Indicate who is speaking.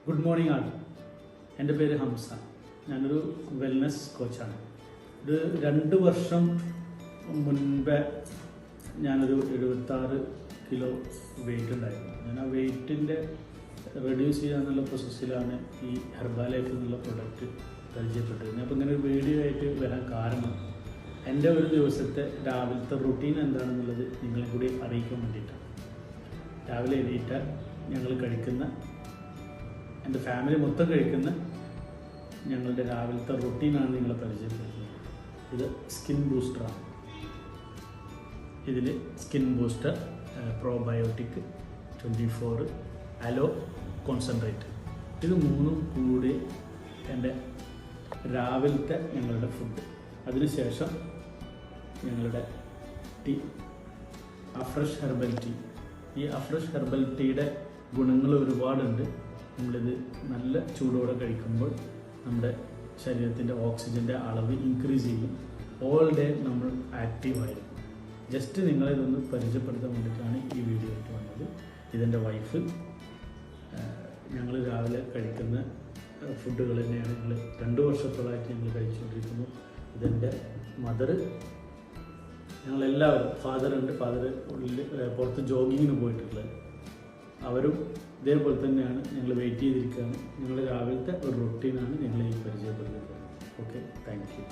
Speaker 1: Good morning ആൾ. എൻ്റെ പേര് ഹംസ. ഞാനൊരു വെൽനസ് കോച്ചാണ്. ഒരു 2 വർഷം മുൻപേ ഞാനൊരു 76 കിലോ വെയിറ്റ് ഉണ്ടായിരുന്നു. ഞാൻ ആ വെയിറ്റിൻ്റെ റെഡ്യൂസ് ചെയ്യാനുള്ള പ്രോസസ്സിലാണ് ഈ ഹെർബാലൈഫ് എന്നുള്ള പ്രൊഡക്റ്റ് പരിചയപ്പെട്ടത്. അപ്പോൾ ഇങ്ങനെ ഒരു വീഡിയോ ആയിട്ട് വരാൻ കാരണം എൻ്റെ ഒരു ദിവസത്തെ രാവിലത്തെ റുട്ടീൻ എന്താണെന്നുള്ളത് നിങ്ങളെ കൂടി അറിയിക്കാൻ വേണ്ടിയിട്ടാണ്. രാവിലെ എണീറ്റാൽ ഞങ്ങൾ കഴിക്കുന്ന, എൻ്റെ ഫാമിലി മൊത്തം കഴിക്കുന്ന ഞങ്ങളുടെ രാവിലത്തെ റുട്ടീനാണ് നിങ്ങളെ പരിചയപ്പെടുത്തുന്നത്. ഇത് സ്കിൻ ബൂസ്റ്ററാണ്. ഇതിൽ skin booster, probiotic 24, hello concentrate, ഇത് 3 കൂടി എൻ്റെ രാവിലത്തെ ഞങ്ങളുടെ ഫുഡ്. അതിനുശേഷം ഞങ്ങളുടെ ടീ, അഫ്രഷ് ഹെർബൽ ടീ. ഈ അഫ്രഷ് ഹെർബൽ ടീയുടെ ഗുണങ്ങൾ ഒരുപാടുണ്ട്. നമ്മളിത് നല്ല ചൂടോടെ കഴിക്കുമ്പോൾ നമ്മുടെ ശരീരത്തിൻ്റെ ഓക്സിജൻ്റെ അളവ് ഇൻക്രീസ് ചെയ്യും. ഓൾ ഡേ നമ്മൾ ആക്റ്റീവായിരിക്കും. ജസ്റ്റ് നിങ്ങളിതൊന്ന് പരിചയപ്പെടുത്താൻ വേണ്ടിയിട്ടാണ് ഈ വീഡിയോ ആയിട്ട് വന്നത്. ഇതെൻ്റെ വൈഫ്. ഞങ്ങൾ രാവിലെ കഴിക്കുന്ന ഫുഡുകൾ തന്നെയാണ് ഞങ്ങൾ 2 വർഷത്തോളമായിട്ട് ഞങ്ങൾ കഴിച്ചുകൊണ്ടിരിക്കുന്നു. ഇതെൻ്റെ മദർ. ഞങ്ങളെല്ലാവരും, ഫാദറുണ്ട്, ഫാദർ പുറത്ത് ജോഗിങ്ങിന് പോയിട്ടുള്ളത്. അവരും ഇതേപോലെ തന്നെയാണ്. ഞങ്ങൾ വെയിറ്റ് ചെയ്തിരിക്കുകയാണ്. ഞങ്ങൾ രാവിലത്തെ ഒരു റൊട്ടീനാണ് ഞങ്ങൾ ഈ പരിചയപ്പെടുത്തുന്നത്. Okay, thank you.